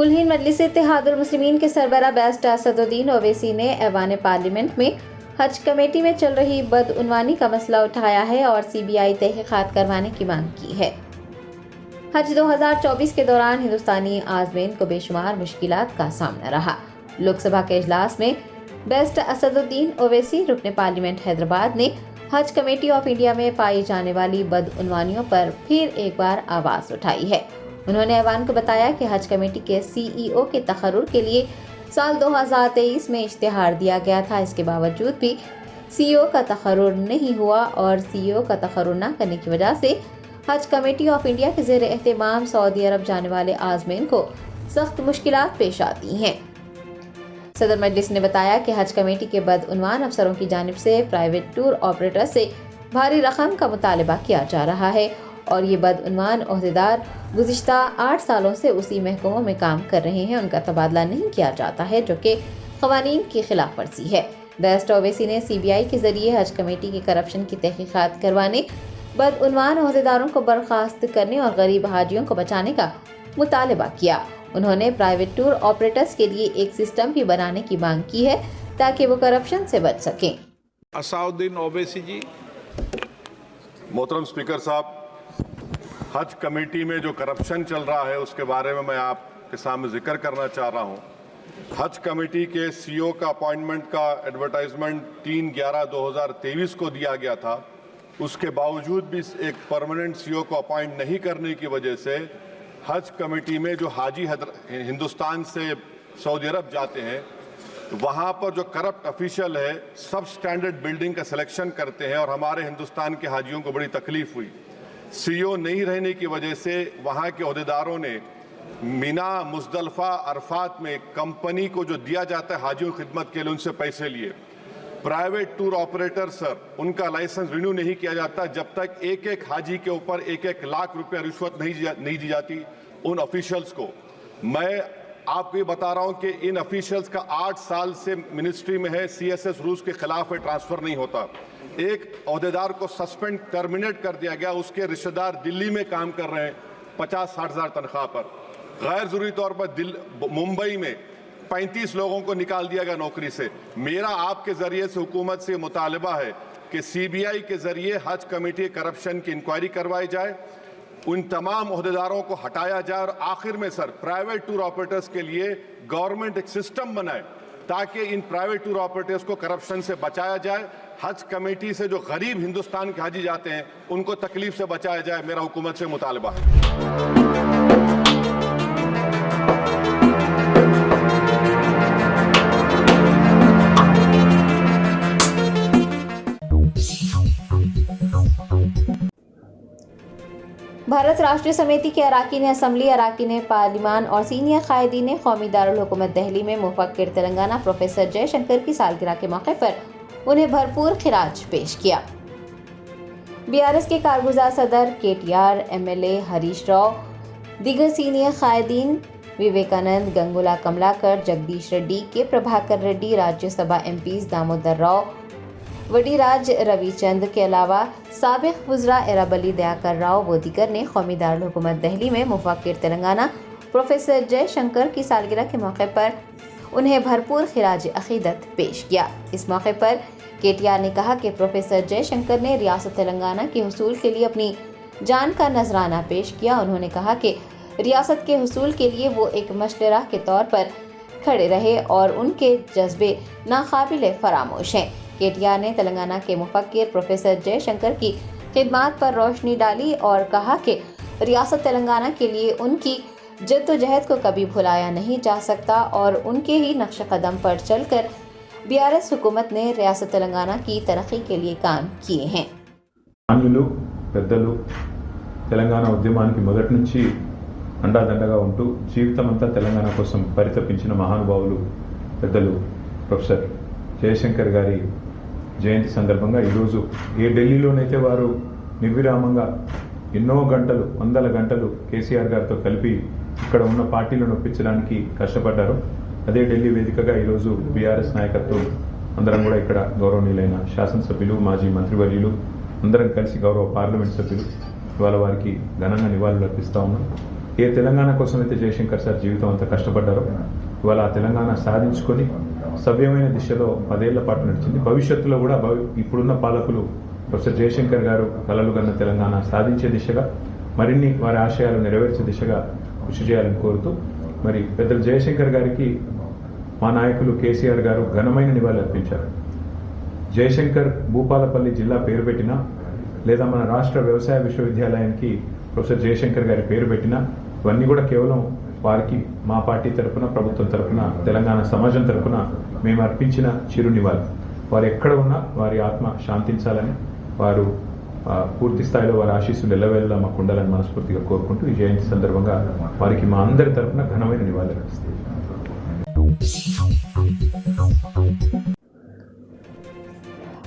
कुल-हिंद मजलिस-ए-इत्तेहादुल मुस्लिमीन के सरबराह बैरिस्टर असदुद्दीन ओवैसी ने ऐवान पार्लियामेंट में हज कमेटी में चल रही बदउनवानी का मसला उठाया है और सीबीआई तहकीकात करवाने की मांग की है। हज 2024 के दौरान हिंदुस्तानी आज़मीन को बेशुमार मुश्किलात का सामना रहा। लोकसभा के इजलास में बैरिस्टर असदुद्दीन ओवैसी रुकने पार्लियामेंट हैदराबाद ने हज कमेटी ऑफ इंडिया में पाई जाने वाली बदउनवानियों पर फिर एक बार आवाज़ उठाई है। उन्होंने ऐवान को बताया कि हज कमेटी के सीईओ के तकर्रुर के लिए साल 2023 में इश्तिहार दिया गया था। इसके बावजूद भी सीईओ का तकर्रुर नहीं हुआ और सीईओ का तकर्रुर न करने की वजह से हज कमेटी ऑफ इंडिया के ज़ेर एहतमाम सऊदी अरब जाने वाले आज़मीन को सख्त मुश्किलात पेश आती हैं। सदर मजलिस ने बताया कि हज कमेटी के बदउनवान अफसरों की जानिब से प्राइवेट टूर ऑपरेटर से भारी रकम का मुतालबा किया जा रहा है और ये बदउनवान ओहदेदार गुज़िश्ता 8 सालों से उसी महकमों में काम कर रहे हैं। उनका तबादला नहीं किया जाता है, जो कि क़वानीन की खिलाफ वर्जी है। बैरिस्टर ओवैसी ने सीबीआई के जरिए हज कमेटी की करप्शन की तहकीकात करवाने, बदउनवान ओहदेदारों को बर्खास्त करने और गरीब हाजियों को बचाने का मुतालबा किया। उन्होंने प्राइवेट टूर ऑपरेटर्स के लिए एक सिस्टम भी बनाने की मांग की है ताकि वो करप्शन से बच सकें। असदुद्दीन ओवैसी जी। मोहतरम स्पीकर साहब, हज कमेटी में जो करप्शन चल रहा है उसके बारे में मैं आपके सामने जिक्र करना चाह रहा हूं। हज कमेटी के सीईओ का अपॉइंटमेंट का एडवर्टाइजमेंट 3/11/2023 को दिया गया था। उसके बावजूद भी एक परमानेंट सीईओ को अपॉइंट नहीं करने की वजह से हज कमेटी में जो हाजी हिंदुस्तान से सऊदी अरब जाते हैं वहाँ पर जो करप्ट ऑफिशियल है सब स्टैंडर्ड बिल्डिंग का सिलेक्शन करते हैं और हमारे हिंदुस्तान के हाजियों को बड़ी तकलीफ हुई। सीईओ नहीं रहने की वजह से वहाँ के अहदेदारों ने मीना, मुज़दलिफ़ा, अरफात में कंपनी को जो दिया जाता है हाजियों की खिदमत के लिए उनसे पैसे लिए। प्राइवेट टूर ऑपरेटर सर, उनका लाइसेंस रिन्यू नहीं किया जाता जब तक एक एक हाजी के ऊपर 1-1 लाख रुपया रिश्वत नहीं दी जाती उन ऑफिशियल्स को। मैं आपको ये बता रहा हूं कि इन ऑफिशियल्स का 8 साल से मिनिस्ट्री में है, सीएसएस रूल्स के खिलाफ है, ट्रांसफर नहीं होता। एक अहदेदार को सस्पेंड टर्मिनेट कर दिया गया, उसके रिश्तेदार दिल्ली में काम कर रहे हैं 50-60 हज़ार तनख्वाह पर। गैर जरूरी तौर पर मुंबई में 35 लोगों को निकाल दिया गया नौकरी से। मेरा आपके जरिए से हुकूमत से मुतालबा है कि सीबीआई के जरिए हज कमेटी करप्शन की इंक्वायरी करवाई जाए, उन तमाम अहदेदारों को हटाया जाए और आखिर में सर प्राइवेट टूर ऑपरेटर्स के लिए गवर्नमेंट एक सिस्टम बनाए ताकि इन प्राइवेट टूर ऑपरेटर्स को करप्शन से बचाया जाए। हज कमेटी से जो गरीब हिंदुस्तान के हाजी जाते हैं उनको तकलीफ से बचाया जाए, मेरा हुकूमत से मुतालबा है। भारत राष्ट्रीय समिति के अराकीन असम्बली, अराकीन पार्लिमान और सीनियर कायदीन कौमी दारुल हुकूमत दिल्ली में मुफक्किर तेलंगाना प्रोफेसर जयशंकर की सालगिरह के मौके पर उन्हें भरपूर खिराज पेश किया। बीआरएस के कारगुजार सदर केटीआर, एमएलए हरीश राव, दीगर सीनियर कायदीन विवेकानंद, गंगुला कमलाकर, जगदीश रेड्डी, के प्रभाकर रेड्डी, राज्यसभा एमपीज दामोदर राव, वडीराज रविचंद के अलावा साबिक वज़रा एराबली दयाकर राव व दीगर ने कौमी दारुल हुकूमत दिल्ली में मुफक्किर तेलंगाना प्रोफेसर जयशंकर की सालगिरह के मौके पर उन्हें भरपूर खिराज अकीदत पेश किया। इस मौके पर केटीआर ने कहा कि प्रोफेसर जयशंकर ने रियासत तेलंगाना के हुसूल के लिए अपनी जान का नजराना पेश किया। उन्होंने कहा कि रियासत के हुसूल के लिए वो एक मशवरा के तौर पर खड़े रहे और उनके जज्बे नाकाबिले फरामोश हैं। केटीआर ने तेलंगाना के मुफक्किर प्रोफेसर जयशंकर की खिदमात पर रोशनी डाली और कहा कि रियासत तेलंगाना के लिए उनकी जद्दोजहद को कभी भुलाया नहीं जा सकता और उनके ही नक्श कदम पर चलकर बीआरएस हुकूमत ने रियासत तेलंगाना की तरक्की के लिए काम किए हैं। తెలంగాణ ఉద్యమానికి మొదటి నుంచి అండాదండగా ఉంటూ జీవితమంతా తెలంగాణ కోసం పరితపించిన మహానుభావులు పెద్దలు ప్రొఫెసర్ జయశంకర్ గారి జయంతి సందర్భంగా ఈరోజు ఏ ఢిల్లీలోనైతే వారు నిర్విరామంగా ఎన్నో గంటలు, వందల గంటలు కేసీఆర్ గారితో కలిపి ఇక్కడ ఉన్న పార్టీలను ఒప్పించడానికి కష్టపడ్డారు, అదే ఢిల్లీ వేదికగా ఈరోజు బీఆర్ఎస్ నాయకత్వం అందరం కూడా ఇక్కడ గౌరవనీయులైన శాసనసభ్యులు, మాజీ మంత్రివర్యులు అందరం కలిసి గౌరవ పార్లమెంట్ సభ్యులు ఇవాళ వారికి ఘనంగా నివాళులు అర్పిస్తా ఉన్నాం। ఏ తెలంగాణ కోసం అయితే జయశంకర్ సార్ జీవితం అంతా కష్టపడ్డారో ఇవాళ ఆ తెలంగాణ సాధించుకొని సవ్యమైన దిశలో 10 ఏళ్ల పాటు నడిచింది. భవిష్యత్తులో కూడా ఇప్పుడున్న పాలకులు ప్రొఫెసర్ జయశంకర్ గారు కలలు కన్న తెలంగాణ సాధించే దిశగా మరిన్ని వారి ఆశయాలు నెరవేర్చే దిశగా కృషి చేయాలని కోరుతూ మరి పెద్దలు జయశంకర్ గారికి మా నాయకులు కేసీఆర్ గారు ఘనమైన నివాళులు అర్పించారు. జయశంకర్ భూపాలపల్లి జిల్లా పేరు పెట్టినా లేదా మన రాష్ట్ర వ్యవసాయ విశ్వవిద్యాలయానికి ప్రొఫెసర్ జయశంకర్ గారి పేరు పెట్టినా ఇవన్నీ కూడా కేవలం వారికి మా పార్టీ తరఫున, ప్రభుత్వం తరఫున, తెలంగాణ సమాజం తరఫున మేము అర్పించిన చిరు నివాళి. వారు ఎక్కడ ఉన్నా వారి ఆత్మ శాంతించాలని, వారు పూర్తి స్థాయిలో వారి ఆశీస్సులు ఎల్లవేళలా మాకు ఉండాలని మనస్ఫూర్తిగా కోరుకుంటూ ఈ జయంతి సందర్భంగా వారికి మా అందరి తరఫున ఘనమైన నివాళులు అర్పిస్తాం.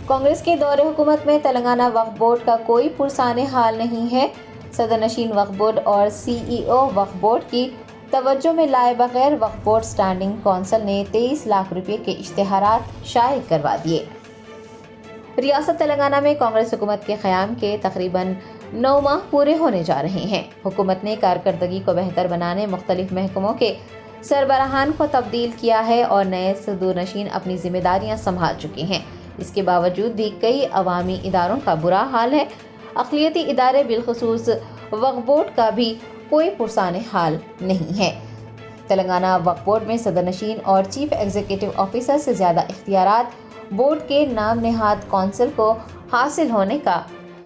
कांग्रेस के दौरे हुकूमत में तेलंगाना वक्फ बोर्ड का कोई पुरसाने हाल नहीं है। सदरनशीन वक्फ बोर्ड और CEO वक्फ बोर्ड की तवज्जो में लाए बगैर वक्फ बोर्ड स्टैंडिंग कौंसिल ने 23 लाख रुपए के इश्तेहारात शाये करवा दिए। रियासत तेलंगाना में कांग्रेस हुकूमत के क़याम के तकरीबन 9 माह पूरे होने जा रहे हैं। हुकूमत ने कारकर्दगी को बेहतर बनाने मुख्तलिफ महकमों के सरबराहान को तब्दील किया है और नए सदूरनशीन अपनी जिम्मेदारियां संभाल चुके हैं। इसके बावजूद भी कई अवामी इदारों का बुरा हाल है। अक़लियती इदारे बिलखुसूस वक्फ बोर्ड का भी कोई पुरसाने हाल नहीं है। तेलंगाना वक्फ बोर्ड में सदरनशीन और चीफ एग्जीक्यूटिव ऑफिसर से ज़्यादा इख्तियारात बोर्ड के नाम नेहाद कौंसिल को हासिल होने का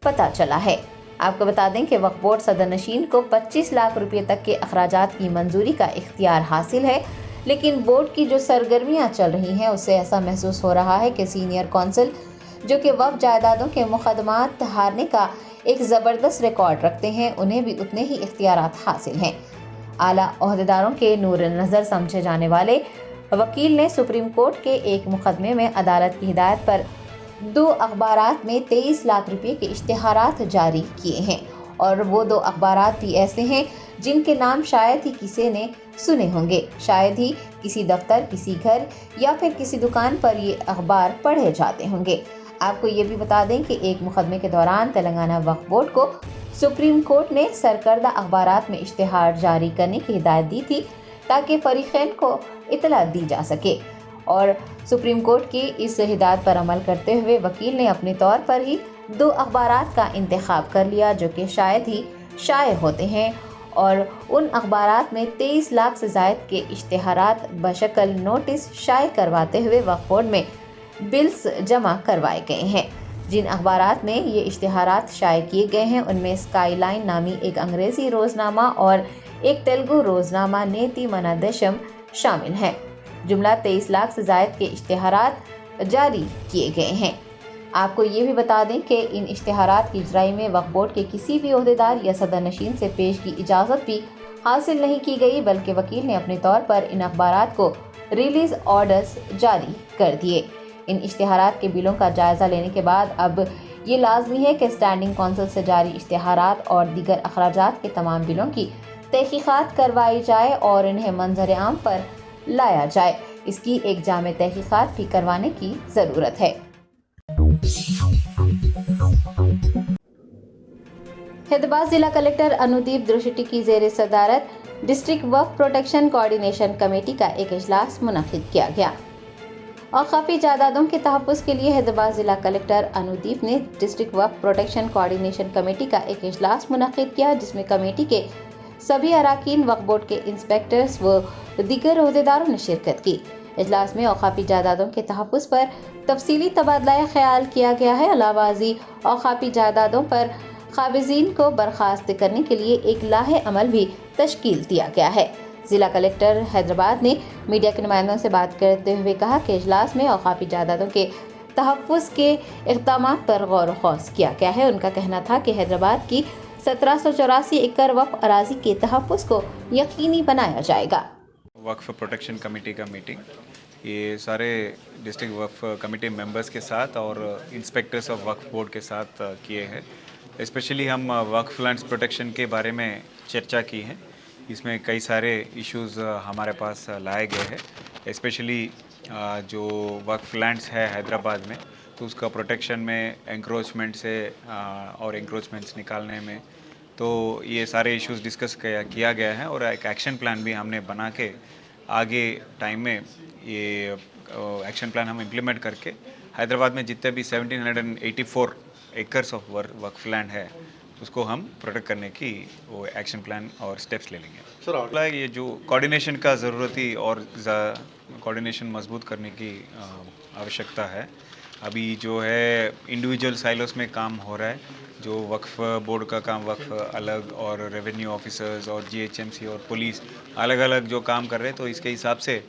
पता चला है। आपको बता दें कि वक्फ बोर्ड सदरनशीन को 25 लाख रुपये तक के अखराजात की मंजूरी का इख्तियार हासिल है, लेकिन बोर्ड की जो सरगर्मियां चल रही हैं उससे ऐसा महसूस हो रहा है कि सीनियर कौंसिल जो कि वक्फ जायदादों के मुकदमात हारने का एक ज़बरदस्त रिकॉर्ड रखते हैं, उन्हें भी उतने ही इख्तियारात हासिल हैं। आला ओहदेदारों के नूर नज़र समझे जाने वाले वकील ने सुप्रीम कोर्ट के एक मुकदमे में अदालत की हिदायत पर 2 अखबारात में 23 लाख रुपये के इश्तेहारात जारी किए हैं और वो 2 अखबारात भी ऐसे हैं जिनके नाम शायद ही किसी ने सुने होंगे। शायद ही किसी दफ्तर, किसी घर या फिर किसी दुकान पर ये अखबार पढ़े जाते होंगे। आपको ये भी बता दें कि एक मुकदमे के दौरान तेलंगाना वक्फ बोर्ड को सुप्रीम कोर्ट ने सरकर्दा अखबारात में इश्तेहार जारी करने की हिदायत दी थी ताकि फरीक़ैन को इतला दी जा सके, और सुप्रीम कोर्ट की इस हिदायत पर अमल करते हुए वकील ने अपने तौर पर ही 2 अखबारात का इंतखाब कर लिया जो कि शायद ही शाये होते हैं, और उन अखबारात में 23 लाख से ज़ायद के इश्तेहारात बशकल नोटिस शाये करवाते हुए वक्फ बोर्ड में बिल्स जमा करवाए गए हैं। जिन अखबारात में ये इश्तेहारात शाये किए गए हैं उनमें स्काईलाइन नामी एक अंग्रेज़ी रोज़नामा और एक तेलुगु रोज़नामा नेति मनादशम शामिल हैं। जुमला 23 लाख से ज़ायद के इश्तेहारात जारी किए गए हैं। आपको ये भी बता दें कि इन इश्तेहारात की इजराई में वक्फ बोर्ड के किसी भी ओहदेदार या सदरनशीन से पेश की इजाज़त भी हासिल नहीं की गई, बल्कि वकील ने अपने तौर पर इन अखबारात को रिलीज़ ऑर्डर्स जारी कर दिए। इन इश्तेहारात के बिलों का जायज़ा लेने के बाद अब ये लाजमी है कि स्टैंडिंग कौंसिल से जारी इश्तेहारात और दीगर अखराजात के तमाम बिलों की तहकीकात करवाई जाए और इन्हें मंजर आम पर लाया जाए। इसकी एक जामे तहकीकात भी करवाने की ज़रूरत है। हैदराबाद जिला कलेक्टर अनुदीप द्रुशेट्टी की ज़ेर सदारत डिस्ट्रिक्ट वक्फ प्रोटेक्शन कोऑर्डिनेशन कमेटी का एक इजलास मुनक्किद किया गया। औक़ाफ़ी जायदादों के तहफ़्फ़ुज़ के लिए हैदराबाद जिला कलेक्टर अनुदीप ने डिस्ट्रिक्ट वक्फ प्रोटेक्शन कोऑर्डिनेशन कमेटी का एक इजलास मुनक्किद किया, जिसमें कमेटी के सभी अराकीन, वक्फ बोर्ड के इंस्पेक्टर्स व दीगर ओहदेदारों ने शिरकत की। इजलास में औक़ाफ़ी जायदादों के तहफ़्फ़ुज़ पर तफसीली तबादला ख्याल किया गया है। अलावाज़ी औक़ाफ़ी जायदादों पर क़ाबिज़ीन को बर्खास्त करने के लिए एक लाहे अमल भी तश्कील दिया गया है। ज़िला कलेक्टर हैदराबाद ने मीडिया के नुमाइंदों से बात करते हुए कहा कि इजलास में औक़ाफ़ी जायदादों के तहफ़्फ़ुज़ के इक़दामात पर गौर ख़ौस किया गया है। उनका कहना था कि हैदराबाद की 1784 एकड़ वक्फ अराज़ी के तहफ़्फ़ुज़ को यकीनी बनाया जाएगा। वक्फ प्रोटेक्शन कमेटी का मीटिंग ये सारे डिस्ट्रिक्ट वक्फ कमेटी मेंबर्स के साथ और इंस्पेक्टर्स ऑफ वक्फ बोर्ड के साथ किए हैं। स्पेशली हम वक्फ लैंड्स प्रोटेक्शन के बारे में चर्चा की है। इसमें कई सारे इश्यूज़ हमारे पास लाए गए हैं। स्पेशली जो वक्फ लैंड्स है हैदराबाद में, तो उसका प्रोटेक्शन में एंक्रोचमेंट से और एंक्रोचमेंट्स निकालने में, तो ये सारे इश्यूज डिस्कस किया गया है और एक एक्शन प्लान भी हमने बना के आगे टाइम में ये एक्शन प्लान हम इम्प्लीमेंट करके हैदराबाद में जितने भी 1784 एकर्स ऑफ वक्फ लैंड है उसको हम प्रोटेक्ट करने की वो एक्शन प्लान और स्टेप्स ले लेंगे। सर ये जो कोऑर्डिनेशन का ज़रूरत ही और कोऑर्डिनेशन मजबूत करने की आवश्यकता है। अभी जो है इंडिविजुअल साइलोस में काम हो रहा है, जो वक्फ बोर्ड का काम वक्फ अलग और रेवेन्यू ऑफिसर्स और जीएचएमसी और पुलिस अलग अलग जो काम कर रहे हैं, तो इसके हिसाब से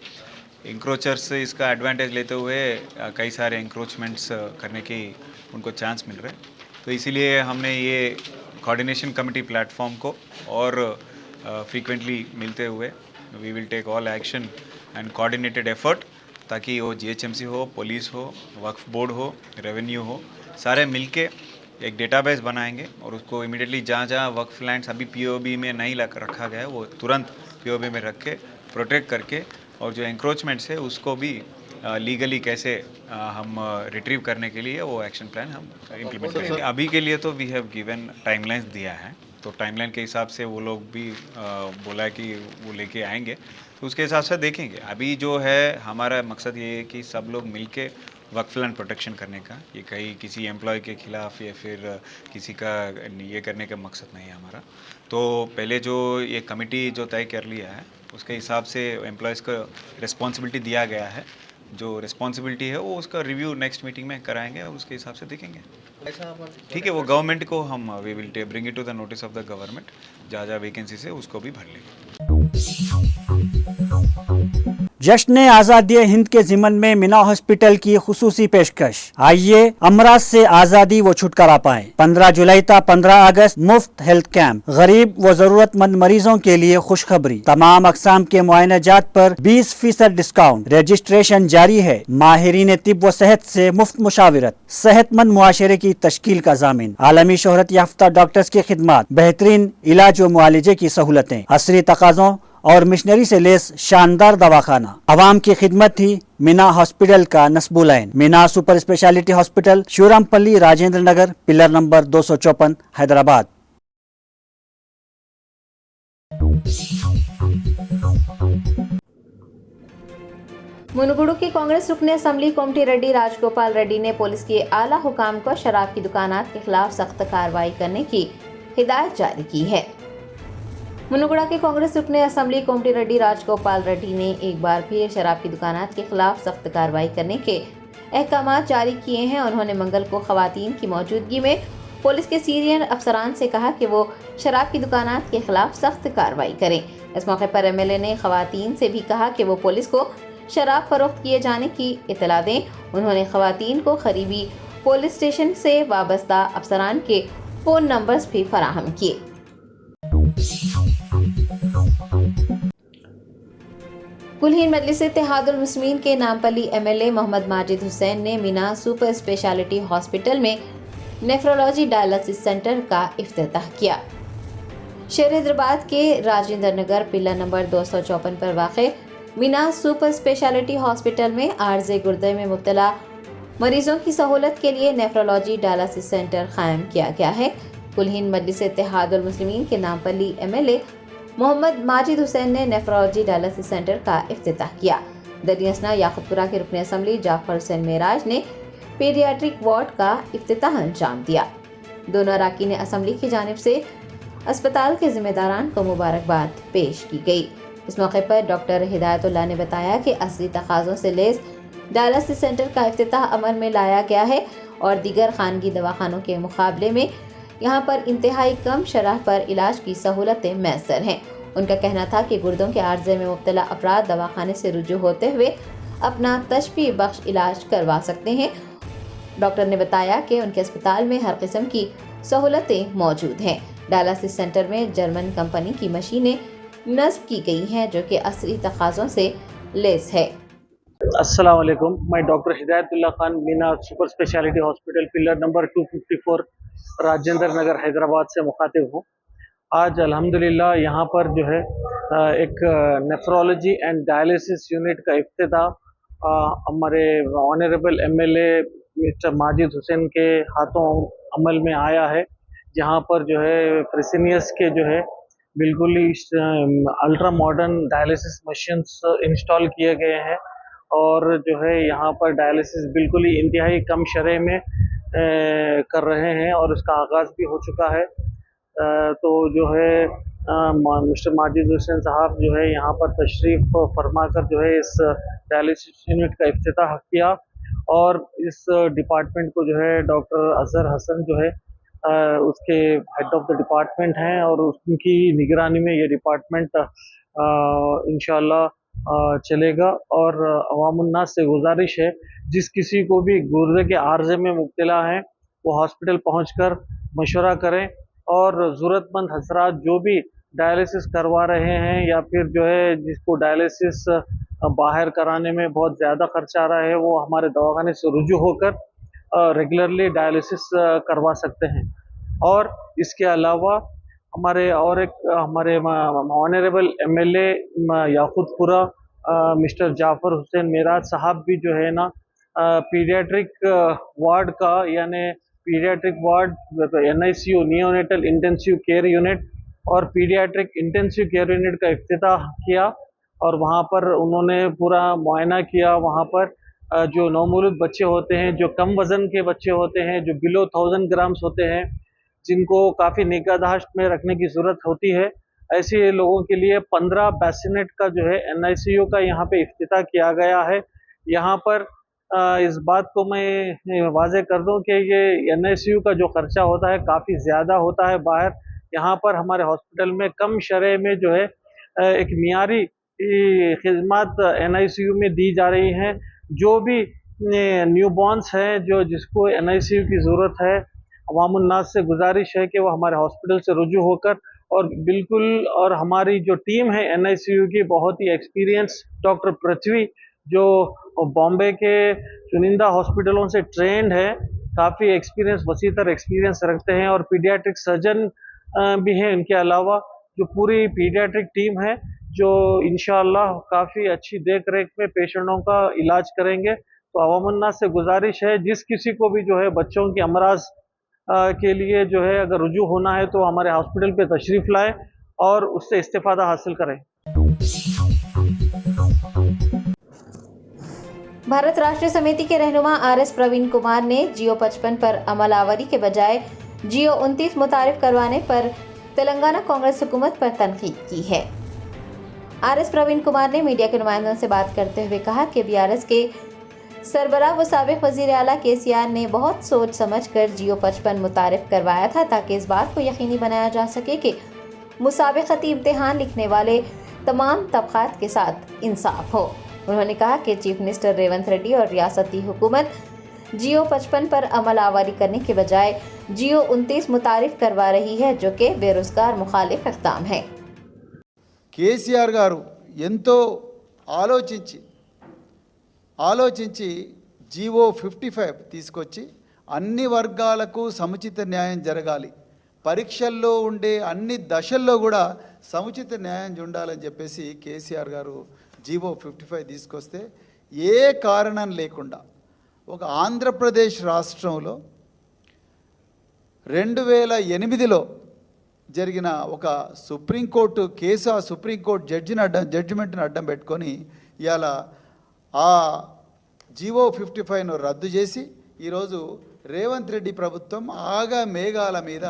इंक्रोचर्स से इसका एडवांटेज लेते हुए कई सारे इंक्रोचमेंट्स करने की उनको चांस मिल रहे हैं। तो इसीलिए हमने ये कोऑर्डिनेशन कमेटी प्लेटफॉर्म को और फ्रीक्वेंटली मिलते हुए we will take all action and coordinated effort, ताकि वो जीएचएमसी हो, पुलिस हो, वक्फ बोर्ड हो, रेवेन्यू हो, सारे मिलके एक डेटाबेस बनाएंगे और उसको इमीडिएटली जहाँ जहाँ वक्फ लैंड्स अभी पीओबी में नहीं रखा गया है वो तुरंत पीओबी में रख के प्रोटेक्ट करके, और जो एंक्रोचमेंट्स है उसको भी लीगली कैसे हम रिट्रीव करने के लिए वो एक्शन प्लान हम इम्प्लीमेंट करेंगे। अभी के लिए तो वी हैव गिवन टाइमलाइंस दिया है, तो टाइमलाइन के हिसाब से वो लोग भी बोला है कि वो लेके आएंगे, तो उसके हिसाब से देखेंगे। अभी जो है हमारा मकसद ये है कि सब लोग मिलके वक्फ लैंड प्रोटेक्शन करने का, ये कहीं किसी एम्प्लॉय के खिलाफ या फिर किसी का ये करने का मकसद नहीं है हमारा। तो पहले जो ये कमेटी जो तय कर लिया है उसके हिसाब से एम्प्लॉयज़ को रिस्पॉन्सिबिलिटी दिया गया है, जो रिस्पॉन्सिबिलिटी है वो उसका रिव्यू नेक्स्ट मीटिंग में कराएंगे और उसके हिसाब से देखेंगे। ठीक है, वो गवर्नमेंट को हम we will bring it to the notice of the government, जहाँ जहाँ वैकेंसीज है उसको भी भर लेंगे। जश्न आज़ादी हिंद के ज़िमन में मीना हॉस्पिटल की खुसूसी पेशकश, आइए अमराज से आज़ादी व छुटकारा पाएं। 15 जुलाई ta 15 अगस्त मुफ्त हेल्थ कैंप, गरीब व जरूरतमंद मरीजों के लिए खुशखबरी, तमाम अकसाम के मुआयनाजात पर 20% डिस्काउंट, रजिस्ट्रेशन जारी है। माहिरीन तिब व सेहत से मुफ्त मुशावरत, सेहतमंद मुआशरे की तश्कील का जामिन, आलमी शोहरत याफ्ता डॉक्टर्स की खिदमत, बेहतरीन इलाज व मुआलजे की सहूलतें, असरी तकाज़ों और मिशनरी से लेस शानदार दवाखाना, आवाम की खिदमत थी मीना हॉस्पिटल का नस्बुलैन। Meena super speciality hospital, Shivrampally, Rajendra Nagar, pillar number 254, Hyderabad. Munugode की कांग्रेस रुकने असेंबली कोमटी रेड्डी राजगोपाल रेड्डी ने पुलिस के आला हुकाम को शराब की दुकानात के खिलाफ सख्त कार्रवाई करने की हिदायत जारी की है। मुनुगुड़ा के कांग्रेस रुकने असेंबली कोमटी रेड्डी राजगोपाल रेड्डी ने एक बार फिर शराब की दुकानात के खिलाफ सख्त कार्रवाई करने के अहकामात जारी किए हैं। उन्होंने मंगल को खवातीन की मौजूदगी में पुलिस के सीनियर अफसरान से कहा कि वो शराब की दुकानात के खिलाफ सख्त कार्रवाई करें। इस मौके पर एमएलए ने खवातीन से भी कहा कि वो पुलिस को शराब फरोख्त किए जाने की इत्तला दें। उन्होंने खवातीन को करीबी पुलिस स्टेशन से वाबस्ता अफसरान के फ़ोन नंबर्स भी फराहम किए। कुलहीन मजलिस इत्तेहादुल मुस्लिमीन के नामपल्ली एमएलए मोहम्मद माजिद हुसैन ने मीना सुपर स्पेशलिटी हॉस्पिटल में नेफ्रोलॉजी डायलिसिस सेंटर का इफ्तिताह किया। शहर हैदराबाद के राजेंद्र नगर पिलर नंबर 254 पर वाक़े मीना सुपर स्पेशलिटी हॉस्पिटल में आर्ज़े गुर्दे में मुब्तला मरीजों की सहूलत के लिए नेफ्रोलॉजी डायलिसिस सेंटर कायम किया गया है। कुलहीन मजलिस इत्तेहादुल मुस्लिमीन के नामपल्ली एमएलए मोहम्मद माजिद हुसैन ने नेफ्रोलॉजी डायलिसिस सेंटर का इफ्तिताह किया। दरियासना याकुतपुरा के रुकन असेंबली जाफर हुसैन मेराज ने पीडियाट्रिक वार्ड का इफ्तिताह अंजाम दिया। दोनों अरकान असेंबली की जानिब से अस्पताल के जिम्मेदारान को मुबारकबाद पेश की गई। इस मौके पर डॉक्टर हिदायतुल्लाह ने बताया कि असली तकाज़ों से लेस डायलिसिस सेंटर का इफ्तिताह अमल में लाया गया है और दीगर खानगी दवाखानों के मुकाबले में यहाँ पर इंतहाई कम शरह पर इलाज की सहूलतें मैसर हैं। उनका कहना था कि गुर्दों के आर्जे में मुब्तला अफराद दवाखाने से रुजू होते हुए अपना तशफी बख्श इलाज करवा सकते हैं। डॉक्टर ने बताया कि उनके अस्पताल में हर किस्म की सहूलतें मौजूद हैं। डायलिसिस सेंटर में जर्मन कंपनी की मशीनें नस्ब की गई हैं जो कि असली तकाज़ों से लेस है। अस्सलाम वालेकुम, मैं doctor Hidayatullah Khan Meena super speciality hospital pillar number 254 Rajendra Nagar Hyderabad से मुखातिब हूँ। आज अल्हम्दुलिल्लाह यहाँ पर जो है एक नेफ्रोलॉजी एंड डायलिसिस यूनिट का इफ्तिताह हमारे honourable MLA mister Majid Hussain के हाथों अमल में आया है। जहाँ पर जो है फ्रेसिनियस के जो है बिल्कुल ही ultra modern dialysis machines install किए गए हैं और जो है यहाँ पर डायलिसिस बिल्कुल ही इंतहाई कम शरह में कर रहे हैं और उसका आगाज़ भी हो चुका है। तो जो है मिस्टर माजिद हुसैन साहब जो है यहाँ पर तशरीफ़ फरमा कर जो है इस डायलिसिस यूनिट का इफ्तिताह किया और इस डिपार्टमेंट को जो है डॉक्टर अजहर हसन जो है उसके हेड ऑफ द डिपार्टमेंट हैं और उनकी निगरानी में ये डिपार्टमेंट इंशाल्लाह चलेगा। और अवामुन्नास से गुजारिश है जिस किसी को भी गुर्दे के आर्जे में मुब्तला हैं वो हॉस्पिटल पहुंचकर मशवरा करें और ज़रूरतमंद हजरात जो भी डायलिसिस करवा रहे हैं या फिर जो है जिसको डायलिसिस बाहर कराने में बहुत ज़्यादा खर्चा आ रहा है वो हमारे दवाखाने से रुजू होकर रेगुलरली डायलिसिस करवा सकते हैं। और इसके अलावा हमारे और एक हमारे honourable MLA Yakutpura mister Jafar Hussain Meraj साहब भी जो है ना पीडियाट्रिक वार्ड का यानी paediatric ward NICU neonatal intensive care unit और पीडियाट्रिक इंटेंसिव केयर यूनिट का इफ्तिताह किया और वहाँ पर उन्होंने पूरा मुआयना किया। वहाँ पर जो नवमौलूद बच्चे होते हैं, जो कम वज़न के बच्चे होते हैं, जो बिलो 1000 ग्राम्स होते हैं, जिनको काफ़ी निगाहदाश्त में रखने की ज़रूरत होती है, ऐसे लोगों के लिए 15 बेसिनेट का जो है एनआईसीयू का यहाँ पे इफ्तिताह किया गया है। यहाँ पर इस बात को मैं वाज़ेह कर दूं कि ये एनआईसीयू का जो खर्चा होता है काफ़ी ज़्यादा होता है बाहर। यहाँ पर हमारे हॉस्पिटल में कम शरह में जो है एक मियारी खिदमत एनआईसीयू में दी जा रही हैं। जो भी न्यूबॉर्न्स हैं जो जिसको एनआईसीयू की ज़रूरत है, अवामुन्नास से गुजारिश है कि वो हमारे हॉस्पिटल से रुजू होकर और बिल्कुल और हमारी जो टीम है एनआईसीयू की बहुत ही एक्सपीरियंस डॉक्टर पृथ्वी जो बॉम्बे के चुनिंदा हॉस्पिटलों से ट्रेंड है, काफ़ी एक्सपीरियंस वसीतर एक्सपीरियंस रखते हैं और पीडियाट्रिक सर्जन भी हैं। इनके अलावा जो पूरी पीडियाट्रिक टीम है जो इंशाअल्लाह काफ़ी अच्छी देख रेख में पेशेंटों का इलाज करेंगे। तो अवामुन्नास से गुजारिश है जिस किसी को भी जो है बच्चों के अमराज के लिए जो है अगर रुजू होना है तो हमारे हॉस्पिटल पे तशरीफ़ लाएं और उससे इस्तिफ़ादा हासिल करें। भारत राष्ट्रीय समिति के रहनुमा आरएस प्रवीण कुमार ने जियो 55 पर अमल आवरी के बजाय जियो 29 मुतारिफ करवाने पर तेलंगाना कांग्रेस हुकूमत पर तनकीद की है। आरएस प्रवीण कुमार ने मीडिया के नुमाइंदों से बात करते हुए कहा कि बीआरएस के सरबराह व साबिक़ वज़ीर आला केसीआर ने बहुत सोच समझ कर जियो 55 मुतारिफ करवाया था ताकि इस बात को यकीनी बनाया जा सके कि मुसाबिक़ती इम्तिहान लिखने वाले तमाम तबक़ात के साथ इंसाफ हो। उन्होंने कहा कि चीफ मिनिस्टर रेवंत रेड्डी और रियासती हुकूमत जियो 55 पर अमल आवारी करने के बजाय जियो 29 मुतारिफ करवा रही है जो कि बेरोजगार मुखालिफ इक़दाम है। కేసీఆర్ గారు ఎంతో ఆలోచించి జీవో 55 తీసుకొచ్చి అన్ని వర్గాలకు సముచిత న్యాయం జరగాలి, పరీక్షల్లో ఉండే అన్ని దశల్లో కూడా సముచిత న్యాయం ఉండాలని చెప్పేసి కేసీఆర్ గారు జీవో 55 తీసుకొస్తే ఏ కారణం లేకుండా ఒక ఆంధ్రప్రదేశ్ రాష్ట్రంలో 2008లో జరిగిన ఒక సుప్రీంకోర్టు కేసు, ఆ సుప్రీంకోర్టు జడ్జిమెంట్ని అడ్డం పెట్టుకొని ఇవాళ ఆ జీవో 55ను రద్దు చేసి ఈరోజు రేవంత్ రెడ్డి ప్రభుత్వం ఆగా మేఘాల మీద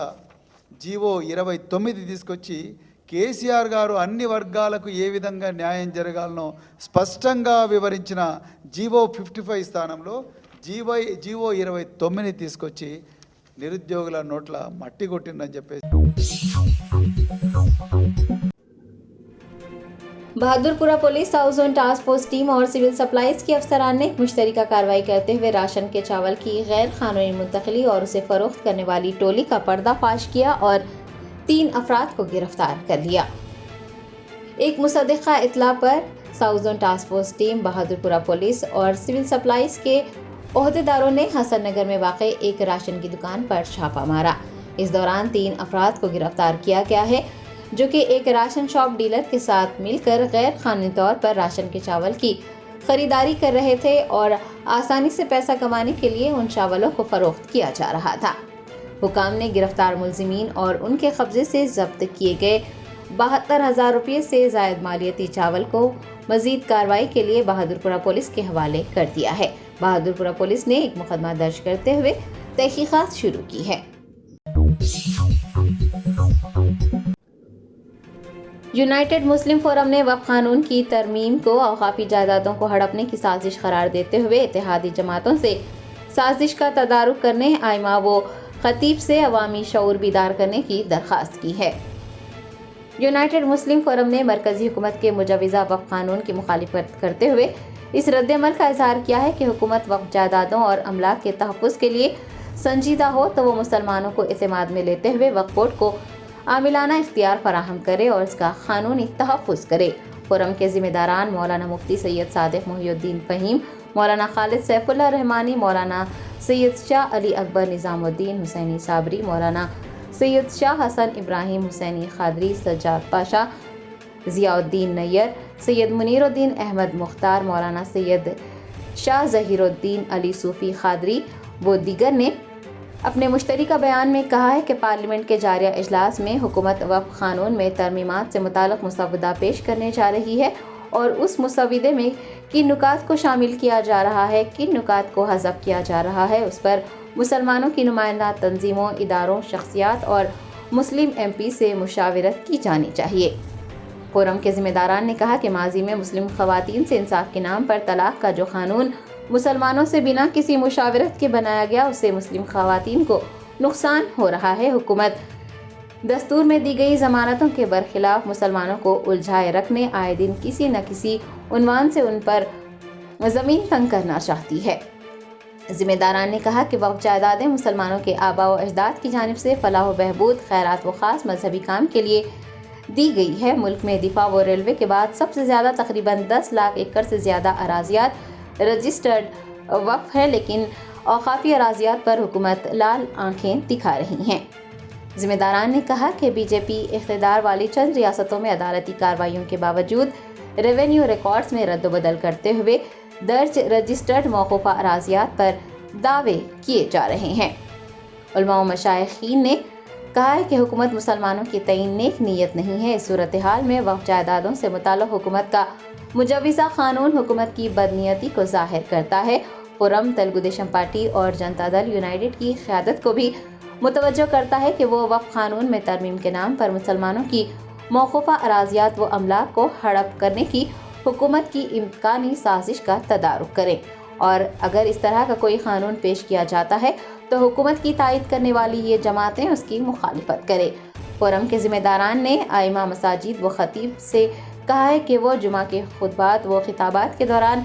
జీవో 29 తీసుకొచ్చి కేసీఆర్ గారు అన్ని వర్గాలకు ఏ విధంగా న్యాయం జరగాలనో స్పష్టంగా వివరించిన జీవో 55 స్థానంలో జీవో 29 తీసుకొచ్చి నిరుద్యోగుల నోట్ల మట్టి కొట్టిందని చెప్పేసి Bahadurpura police south zone task force team और सिविल सप्लाईज के अफसरान ने मुश्तरका कार्रवाई करते हुए राशन के चावल की गैर कानूनी मुंतकली और उसे फरोख्त करने वाली टोली का पर्दाफाश किया और 3 अफराद को गिरफ्तार कर लिया। एक मुसद्दिक़ा इत्ला पर south zone task force team, Bahadurpura police और सिविल सप्लाईज के ओहदेदारों ने हसन नगर में वाक़ एक राशन की दुकान पर छापा मारा। इस दौरान 3 अफराद को गिरफ्तार किया गया है जो कि एक राशन शॉप डीलर के साथ मिलकर गैर कानूनी तौर पर राशन के चावल की खरीदारी कर रहे थे और आसानी से पैसा कमाने के लिए उन चावलों को फरोख्त किया जा रहा था। हुकाम ने गिरफ्तार मुलजिमीन और उनके कब्जे से जब्त किए गए 72,000 रुपये से जायद मालियती चावल को मजीद कार्रवाई के लिए बहादुरपुरा पुलिस के हवाले कर दिया है। बहादुरपुरा पुलिस ने एक मुकदमा दर्ज करते हुए तहकीकात शुरू की है। यूनाइटेड मुस्लिम फोरम ने वक्फ कानून की तरमीम को औकाफी जायदादों को हड़पने की साजिश करार देते हुए इत्तेहादी जमातों से साजिश का तदारुक करने, आइमा व खतीब से अवामी शऊर बीदार करने की दरख्वास्त की है। यूनाइटेड मुस्लिम फोरम ने मरकजी हुकूमत के मुजवज़ा वक्फ कानून की मुखालिफत करते हुए इस रद्द-ए-अमल का इजहार किया है कि हुकूमत वक्फ जायदादों और अमलाक के तहफ़्फ़ुज़ के लिए संजीदा हो तो वो मुसलमानों को इत्मीनान में लेते हुए वक्फ बोर्ड को आमिलाना इख्तियार फराहम करे और इसका कानूनी तहफ़्फ़ुज़ करे। फोरम के ज़िम्मेदारान मौलाना मुफ्ती सैयद सादिक मोहिउद्दीन फ़हीम, मौलाना खालिद सैफुल्लाह रहमानी, मौलाना सैयद शाह अली अकबर निज़ामुद्दीन हुसैनी साबरी, मौलाना सैयद शाह हसन इब्राहिम हुसैनी खादरी, सज्जाद पाशा, ज़ियाउद्दीन नैयर, सैयद मुनीरुद्दीन अहमद मुख्तार, मौलाना सैयद शाह ज़हीरुद्दीन अली सूफ़ी खादरी व दीगर ने अपने मुश्तरका बयान में कहा है कि पार्लियामेंट के जारिया इजलास में हुकूमत वक्फ कानून में तरमीमात से मुताल्लिक़ मुसवदा पेश करने जा रही है और उस मुसवदे में किन नुकात को शामिल किया जा रहा है, किन नुकात को हज़फ किया जा रहा है, उस पर मुसलमानों की नुमाइंदा तंजीमों, इदारों, शख्सियात और मुस्लिम MP से मुशावरत की जानी चाहिए। फोरम के ज़िम्मेदारान ने कहा कि माजी में मुस्लिम ख़वातीन से इंसाफ के नाम पर तलाक का जो कानून मुसलमानों से बिना किसी मुशावरत के बनाया गया, उससे मुस्लिम ख़वातीन को नुकसान हो रहा है। हुकूमत दस्तूर में दी गई ज़मानतों के बरखिलाफ मुसलमानों को उलझाए रखने, आए दिन किसी न किसी उन्वान से उन पर ज़मीन तंग करना चाहती है। ज़िम्मेदारान ने कहा कि वक्फ जायदादें मुसलमानों के आबा व अजदाद की जानिब से फलाह व बहबूद, खैरात व ख़ास मजहबी काम के लिए दी गई है। मुल्क में दिफा व रेलवे के बाद सबसे ज़्यादा तकरीबन 10 लाख एकड़ से ज़्यादा अराज़ियात रजिस्टर्ड वक्फ है, लेकिन औकाफी अराज़ियात पर हुकूमत लाल आंखें दिखा रही हैं। ज़िम्मेदारान ने कहा कि BJP इख्तिदार वाली चंद रियासतों में अदालती कार्रवाइयों के बावजूद रेवेन्यू रिकॉर्ड्स में रद्द-बदल करते हुए दर्ज रजिस्टर्ड मौकूफ़ा अराज़ियात पर दावे किए जा रहे हैं। उलमा व मशाइखीन ने कहा है कि हुकूमत मुसलमानों की तईन नेक नीयत नहीं है। इस सूरत हाल में वक्फ जायदादों से मुताल्लिक़ हुकूमत का मुजवज़ा कानून हुकूमत की बदनीयती को ज़ाहिर करता है। फोरम तेलुगु देशम पार्टी और जनता दल यूनाइटेड की क़यादत को भी मुतवज्जो करता है कि वो वक्फ कानून में तरमीम के नाम पर मुसलमानों की मौकूफ़ा अराज़ियात व अमलाक को हड़प करने की हुकूमत की इम्कानी साजिश का तदारुक करें, और अगर इस तरह का कोई कानून पेश किया जाता है तो हुकूमत की तायद करने वाली ये जमातें उसकी मुखालिफत करें। फोरम के ज़िम्मेदारान ने आइमा मसाजिद व खतीब से कहा है कि वो जुमा के खुतबात व खिताबात के दौरान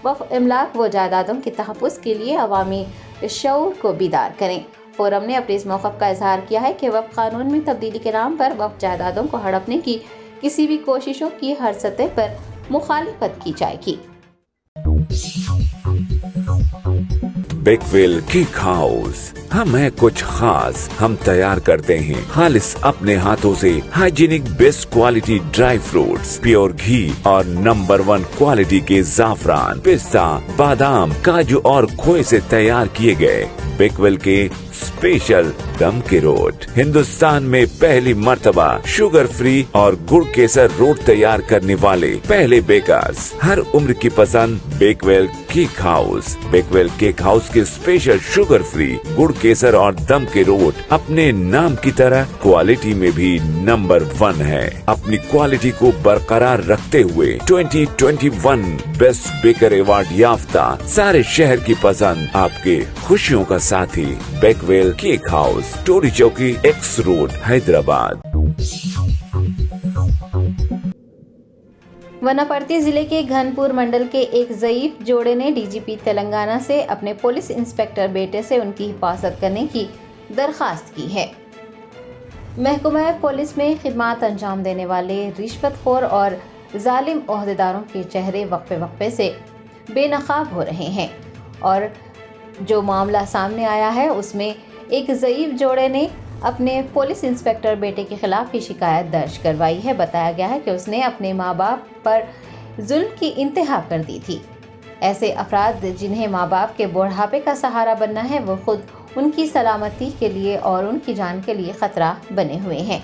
वक्फ अमलाक व जायदादों के तहफ़्फ़ुज़ के लिए अवामी शऊर को बीदार करें। फोरम ने अपने इस मौक़िफ़ का इजहार किया है कि वक्फ कानून में तब्दीली के नाम पर वक्फ जायदादों को हड़पने की किसी भी कोशिशों की हर सतह पर मुखालिफत की जाएगी। बेकवेल केक हाउस, हम है कुछ खास, हम तैयार करते हैं खालिस अपने हाथों से hygienic best quality dry fruits, pure घी और नंबर 1 क्वालिटी के जाफरान, पिस्ता, बादाम, काजू और खोए से तैयार किए गए बेकवेल के स्पेशल दम के रोट, हिंदुस्तान में पहली मर्तबा शुगर फ्री और गुड़ केसर रोट तैयार करने वाले पहले बेकर्स, हर उम्र की पसंद Bakewell cake house. Bakewell cake house के स्पेशल शुगर फ्री, गुड़ केसर और दम के रोट अपने नाम की तरह क्वालिटी में भी नंबर 1 है। अपनी क्वालिटी को बरकरार रखते हुए 2021 बेस्ट बेकर अवार्ड याफ्ता सारे शहर की पसंद, आपके खुशियों का साथी बेकवेल केक हाउस, टोरी चौकी, एक्स रोड, हैदराबाद। वनापर्ती जिले के घनपुर मंडल के एक ज़ईफ जोड़े ने DGP तेलंगाना से अपने पुलिस इंस्पेक्टर बेटे से उनकी हिफाजत करने की दरख्वास्त की है। महकमा पुलिस में खिदमत अंजाम देने वाले रिश्वतखोर और जालिम ओहदेदारों के चेहरे वक्फे से बेनकाब हो रहे हैं, और जो मामला सामने आया है उसमें एक ज़ईफ जोड़े ने अपने पुलिस इंस्पेक्टर बेटे के खिलाफ ही शिकायत दर्ज करवाई है। बताया गया है कि उसने अपने माँ बाप पर जुल्म की इंतहा कर दी थी। ऐसे अफराद जिन्हें माँ बाप के बुढ़ापे का सहारा बनना है वो खुद उनकी सलामती के लिए और उनकी जान के लिए खतरा बने हुए हैं।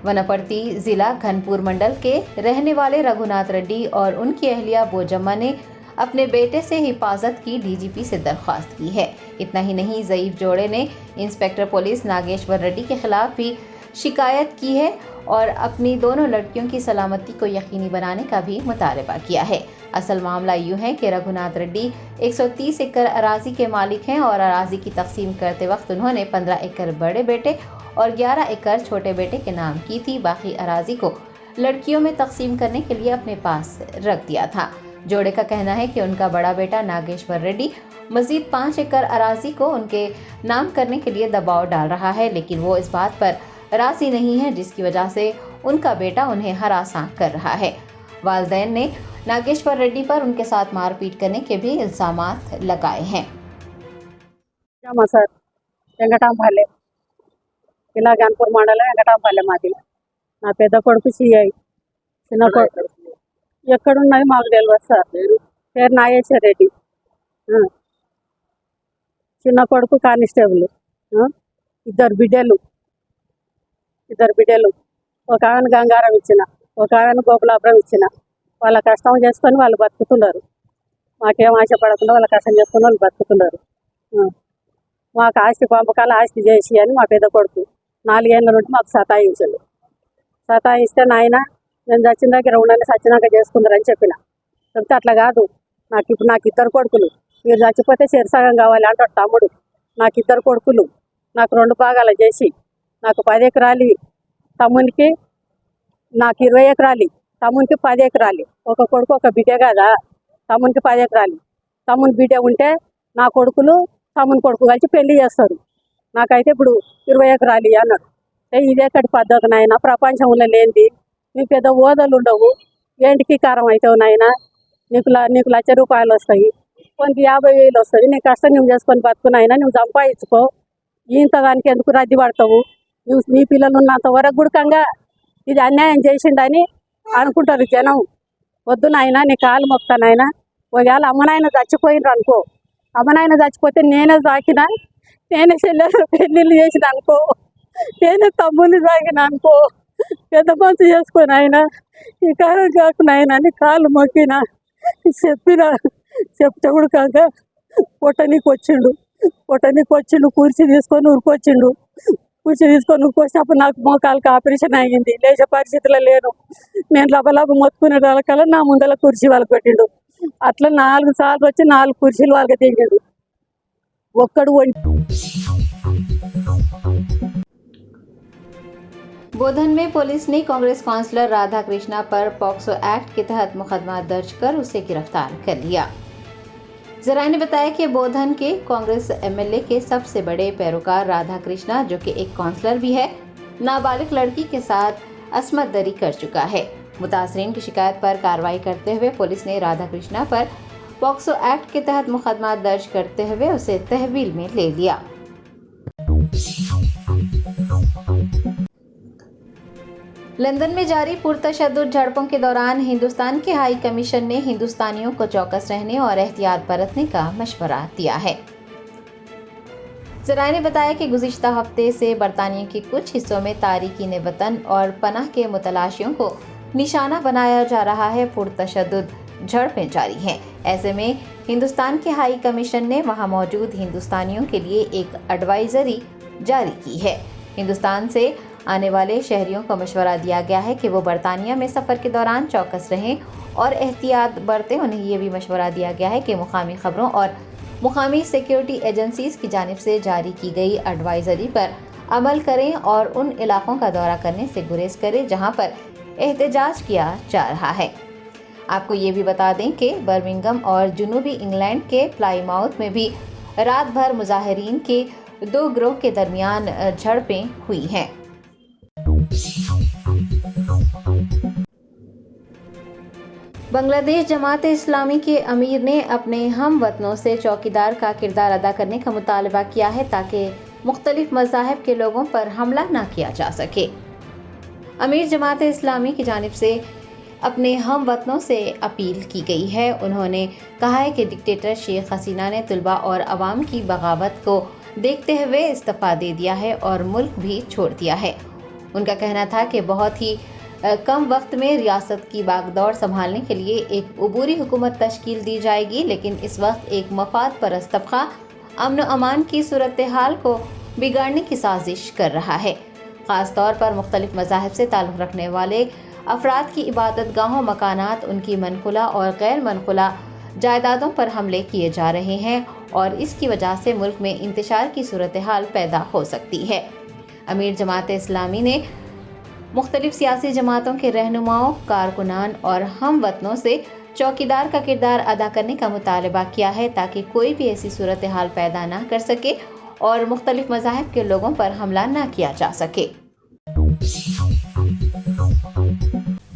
वनपर्ती जिला घनपुर मंडल के रहने वाले रघुनाथ रेड्डी और उनकी अहलिया बोजम्मा ने अपने बेटे से हिफाजत की डीजीपी से दरख्वास्त की है। इतना ही नहीं, ज़ईफ जोड़े ने इंस्पेक्टर पुलिस नागेश्वर रेड्डी के खिलाफ भी शिकायत की है और अपनी दोनों लड़कियों की सलामती को यकीनी बनाने का भी मुतालबा किया है। असल मामला यूँ है कि रघुनाथ रेड्डी 130 एकड़ अराजी के मालिक हैं और अराजी की तकसीम करते वक्त उन्होंने 15 एकड़ बड़े बेटे और 11 एकड़ छोटे बेटे के नाम की थी। बाकी अराजी को लड़कियों में तकसीम करने के लिए अपने पास रख दिया था। जोड़े का कहना है कि उनका बड़ा बेटा नागेश्वर रेड्डी मजीद 5 एकड़ अराजी को उनके नाम करने के लिए दबाव डाल रहा है, लेकिन वो इस बात पर राजी नहीं है, जिसकी वजह से उनका बेटा उन्हें हरासा कर रहा है। वालिदैन ने नागेश्वर रेड्डी पर उनके साथ मारपीट करने के भी इल्जामात लगाए हैं। వెంకటాంపల్లె ఇలా గన్పూర్ మండలం వెంకటాంపల్లె మాది. నా పెద్ద కొడుకు సిఐ, చిన్న కొడుకు ఎక్కడున్నది మాకు తెలియదు సార్. పేరు నాగేశ్వర రెడ్డి. చిన్న కొడుకు కానిస్టేబుల్. ఇద్దరు బిడ్డలు ఒక ఆమెను గంగారం ఇచ్చిన, ఒక ఆమెను గోపులాపురం ఇచ్చిన. వాళ్ళ కష్టం చేసుకొని వాళ్ళు బతుకుతున్నారు. మాకేం ఆశపడకుండా వాళ్ళ కష్టం చేసుకొని వాళ్ళు బతుకుతున్నారు. మాకు ఆస్తి పంపకాలు ఆస్తి చేసి అని మా పెద్ద కొడుకు 4 ఏళ్ళ నుండి మాకు సతాయించాడు. సతాయిస్తే నాయన నేను చచ్చిన దగ్గర ఉండండి, చచ్చినాక చేసుకుందరని చెప్పిన. చెప్తే అట్లా కాదు, నాకు ఇద్దరు కొడుకులు, మీరు చచ్చిపోతే చెరసగం కావాలి అంటాడు తమ్ముడు. నాకు ఇద్దరు కొడుకులు, నాకు 2 భాగాలు చేసి నాకు 10 ఎకరాలు, తమ్మునికి నాకు 20 ఎకరాలు, తమ్మునికి 10 ఎకరాలు. ఒక కొడుకు ఒక బిడ్డ కదా, తమ్మునికి 10 ఎకరాలు. తమ్ముని బిడ్డ ఉంటే నా కొడుకులు తమ్ముని కొడుకు కలిసి పెళ్లి చేస్తారు. నాకైతే ఇప్పుడు 20 ఎకరాలు అన్నాడు. ఇదేకటి పద్ధతి నాయన, ప్రపంచంలో లేనిది. నీకు పెద్ద ఓదలు ఉండవు, ఏంటికి కారం అవుతావు నాయన. నీకు ₹1,00,000 వస్తాయి, కొంత 50,000 వస్తుంది. నీ కష్టం నువ్వు చేసుకొని బతుకున్నాయినా, నువ్వు సంపాదించుకో. ఇంత దానికి ఎందుకు రద్దీ పడతావు? నువ్వు నీ పిల్లలు ఉన్నంత వరకు గుడకంగా ఇది అన్యాయం చేసిండని అనుకుంటారు జనం. వద్దు నాయన, నీ కాలు మొక్తానాయన. ఒకవేళ అమ్మనాయన చచ్చిపోయినరు అనుకో, అమ్మనాయన చచ్చిపోతే నేనే సాకిన, నేనే చెల్లెలు పెళ్ళిళ్ళు చేసిన అనుకో, నేనే తమ్ముని సాగిన అనుకో, పెద్ద మనసు చేసుకొని ఆయన ఈ కాలం కాకుండా ఆయన అని కాళ్ళు మొక్కిన చెప్తే కూడా కాక పొట్టనీకి వచ్చిండు కుర్చీ తీసుకొని ఉరికొచ్చిండు. కుర్చీ తీసుకొని ఉరికొచ్చినప్పుడు నాకు మోకాలకు ఆపరేషన్ అయ్యింది, లేచే పరిస్థితిలో లేను. నేను లబలబ మొత్తుకునే వాళ్ళకల్లా నా ముందర కుర్చీ వాళ్ళకి పెట్టిండు. అట్లా 4 సార్లు వచ్చి 4 కుర్చీలు వాళ్ళకి దిగాడు. ఒక్కడు बोधन में पुलिस ने कांग्रेस काउंसलर राधा कृष्णा पर पॉक्सो एक्ट के तहत मुकदमा दर्ज कर उसे गिरफ्तार कर लिया। जराये ने बताया कि बोधन के कांग्रेस एमएलए के सबसे बड़े पैरोकार राधा कृष्णा, जो कि एक काउंसलर भी है, नाबालिग लड़की के साथ असमत दरी कर चुका है। मुतासरीन की शिकायत पर कार्रवाई करते हुए पुलिस ने राधा कृष्णा पर पॉक्सो एक्ट के तहत मुकदमा दर्ज करते हुए उसे तहवील में ले लिया। लंदन में जारी पुरतशद्दुद झड़पों के दौरान हिंदुस्तान के हाई कमीशन ने हिंदुस्तानियों को चौकस रहने और एहतियात बरतने का मशवरा दिया है। जराये ने बताया कि गुज़िश्ता हफ्ते से बरतानिया के कुछ हिस्सों में तारिकीन वतन और पनाह के मुतलाशियों को निशाना बनाया जा रहा है। पुरतशद्दुद झड़पें जारी हैं। ऐसे में हिंदुस्तान के हाई कमीशन ने वहां मौजूद हिंदुस्तानियों के लिए एक एडवाइजरी जारी की है। हिंदुस्तान से आने वाले शहरियों को मशवरा दिया गया है कि वो बरतानिया में सफ़र के दौरान चौकस रहें और एहतियात बरतें। उन्हें ये भी मशवरा दिया गया है कि मुकामी खबरों और मुकामी सिक्योरिटी एजेंसीज़ की जानिब से जारी की गई एडवाइजरी पर अमल करें और उन इलाकों का दौरा करने से गुरेज करें जहां पर एहतजाज किया जा रहा है। आपको ये भी बता दें कि बर्मिंघम और जनूबी इंग्लैंड के प्लाईमाउथ में भी रात भर मुजाहिरीन के 2 गिरोह के दरमियान झड़पें हुई हैं। बांग्लादेश जमात इस्लामी के अमीर ने अपने हम वतनों से चौकीदार का किरदार अदा करने का मुतालबा किया है ताकि मुख्तलिफ मज़ाहिब के लोगों पर हमला न किया जा सके। अमीर जमात इस्लामी की जानिब से अपने हम वतनों से अपील की गई है। उन्होंने कहा है कि डिक्टेटर शेख हसीना ने तलबा और अवाम की बगावत को देखते हुए इस्तीफा दे दिया है और मुल्क भी छोड़ दिया है। उनका कहना था कि बहुत ही कम वक्त में रियासत की बागडोर संभालने के लिए एक अबूरी हुकूमत तश्कील दी जाएगी, लेकिन इस वक्त एक मफाद परस्त तबका अमन व अमान की सूरत हाल को बिगाड़ने की साजिश कर रहा है। ख़ास तौर पर मुख्तलिफ मज़ाहिब से ताल्लुक़ रखने वाले अफराद की इबादत गाहों, मकानात, उनकी मनकुला और गैर मनकुला जायदादों पर हमले किए जा रहे हैं और इसकी वजह से मुल्क में इंतशार की सूरत हाल पैदा हो सकती है। अमीर जमात इस्लामी ने मुख्तलिफ सियासी जमातों के रहनुमाओं, कारकुनान और हम वतनों से चौकीदार का किरदार अदा करने का मुतालबा किया है ताकि कोई भी ऐसी सूरत हाल पैदा ना कर सके और मुख्तलिफ मज़ाहिब के लोगों पर हमला ना किया जा सके।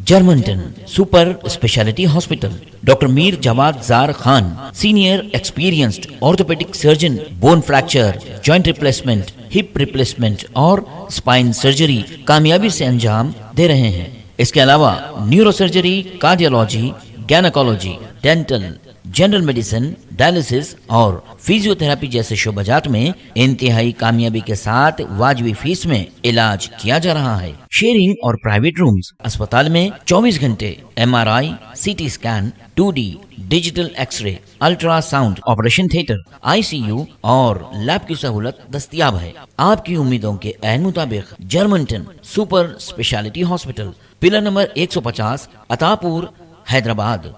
Germanton super speciality hospital, doctor Mir Jawad Zar Khan, senior experienced orthopaedic surgeon, bone fracture, joint replacement, hip replacement और स्पाइन सर्जरी कामयाबी से अंजाम दे रहे हैं। इसके अलावा neuro surgery, cardiology, gynaecology, dental, general medicine, dialysis और फिजियोथेरेपी जैसे शोबाजात में इंतहाई कामयाबी के साथ वाजिबी फीस में इलाज किया जा रहा है। शेयरिंग और प्राइवेट रूम्स, अस्पताल में 24 घंटे MRI, CT scan, 2D digital X-ray, ultrasound, operation theatre, ICU और लैब की सहूलत दस्तयाब है। आपकी उम्मीदों के ऐन मुताबिक Germanton super speciality hospital, pillar number 150, Attapur, Hyderabad.